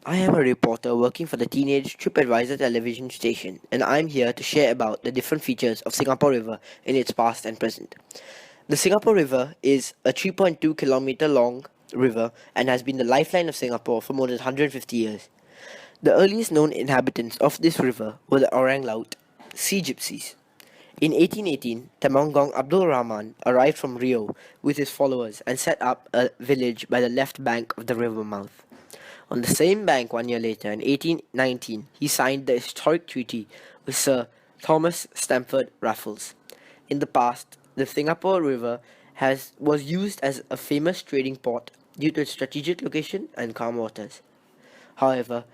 I am a reporter working for the Teenage TripAdvisor television station, and I'm here to share about the different features of Singapore River in its past and present. The Singapore River is a 3.2-kilometer long river and has been the lifeline of Singapore for more than 150 years. The earliest known inhabitants of this river were the Orang Laut, sea gypsies. In 1818, Temanggung Abdul Rahman arrived from Rio with his followers and set up a village by the left bank of the river mouth. On the same bank 1 year later, in 1819, he signed the historic treaty with Sir Thomas Stamford Raffles. In the past, the Singapore River was used as a famous trading port due to its strategic location and calm waters. However,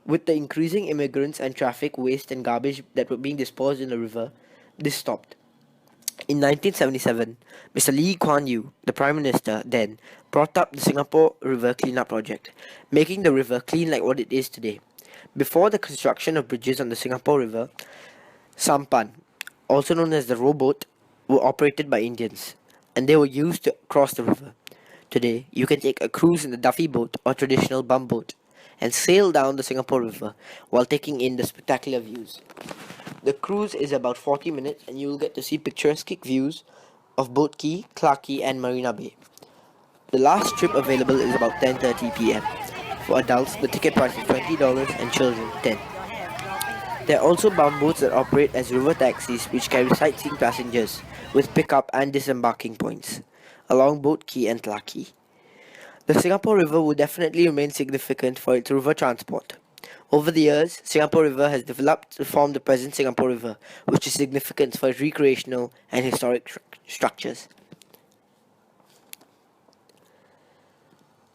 with the increasing immigrants and traffic waste and garbage that were being disposed in the river, this stopped. In 1977, Mr. Lee Kuan Yew, the Prime Minister then, brought up the Singapore River Cleanup Project, making the river clean like what it is today. Before the construction of bridges on the Singapore River, sampan, also known as the rowboat, were operated by Indians, and they were used to cross the river. Today, you can take a cruise in the Duffy boat or traditional bumboat and sail down the Singapore River while taking in the spectacular views. The cruise is about 40 minutes and you will get to see picturesque views of Boat Quay, Clarke Quay and Marina Bay. The last trip available is about 10:30 p.m. For adults, the ticket price is $20 and children $10. There are also bumboats that operate as river taxis which carry sightseeing passengers with pickup and disembarking points along Boat Quay and Clarke Quay. The Singapore River will definitely remain significant for its river transport. Over the years, Singapore River has developed to form the present Singapore River, which is significant for its recreational and historic structures.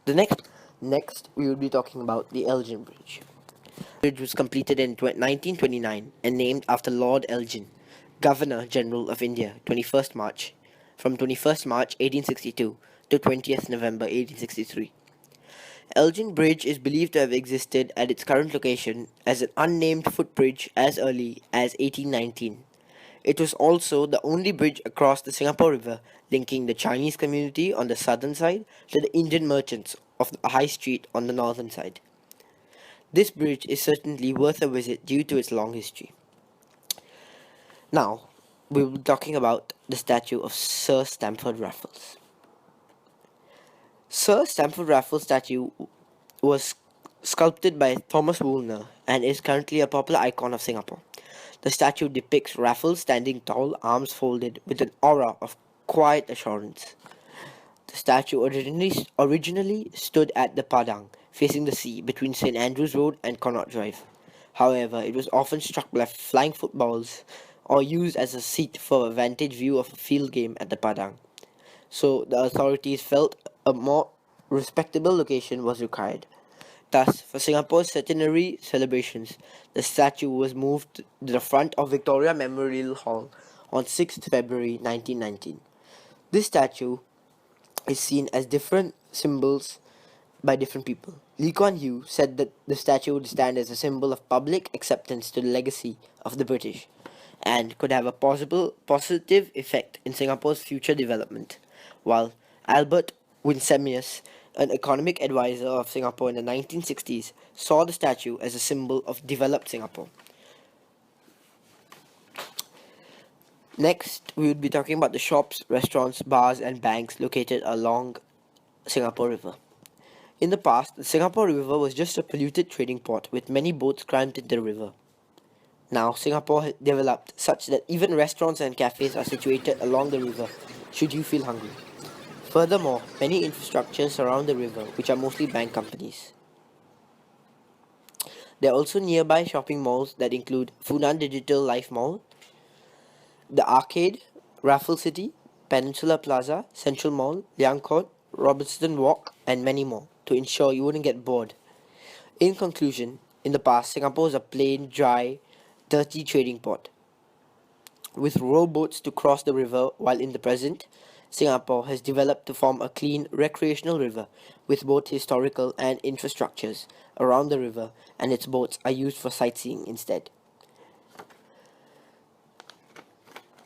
Next, we will be talking about the Elgin Bridge. The bridge was completed in 1929 and named after Lord Elgin, Governor General of India, 21st March, from 21st March 1862 to 20th November 1863. Elgin Bridge is believed to have existed at its current location as an unnamed footbridge as early as 1819. It was also the only bridge across the Singapore River linking the Chinese community on the southern side to the Indian merchants of the High Street on the northern side. This bridge is certainly worth a visit due to its long history. Now, we will be talking about the statue of Sir Stamford Raffles. Sir Stamford Raffles' statue was sculpted by Thomas Woolner and is currently a popular icon of Singapore. The statue depicts Raffles standing tall, arms folded, with an aura of quiet assurance. The statue originally stood at the Padang, facing the sea between St. Andrews Road and Connaught Drive. However, it was often struck by flying footballs or used as a seat for a vantage view of a field game at the Padang. So the authorities felt a more respectable location was required. Thus, for Singapore's centenary celebrations, the statue was moved to the front of Victoria Memorial Hall on 6th February 1919. This statue is seen as different symbols by different people. Lee Kuan Yew said that the statue would stand as a symbol of public acceptance to the legacy of the British and could have a positive effect in Singapore's future development, while Albert Winsemius, an economic advisor of Singapore in the 1960s, saw the statue as a symbol of developed Singapore. Next, we would be talking about the shops, restaurants, bars, and banks located along Singapore River. In the past, the Singapore River was just a polluted trading port with many boats crammed into the river. Now, Singapore has developed such that even restaurants and cafes are situated along the river should you feel hungry. Furthermore, many infrastructures surround the river, which are mostly bank companies. There are also nearby shopping malls that include Funan Digital Life Mall, The Arcade, Raffles City, Peninsula Plaza, Central Mall, Liang Court, Robertson Walk, and many more to ensure you wouldn't get bored. In conclusion, in the past, Singapore was a plain, dry, dirty trading port with rowboats to cross the river, while in the present, Singapore has developed to form a clean recreational river with both historical and infrastructures around the river, and its boats are used for sightseeing instead.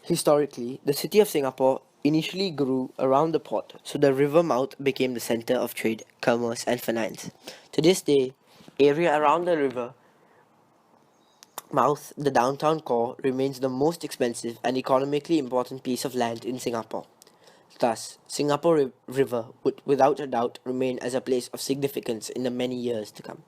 Historically, the city of Singapore initially grew around the port, so the river mouth became the center of trade, commerce, and finance. To this day, area around the river mouth, the downtown core remains the most expensive and economically important piece of land in Singapore. Thus, Singapore River would without a doubt remain as a place of significance in the many years to come.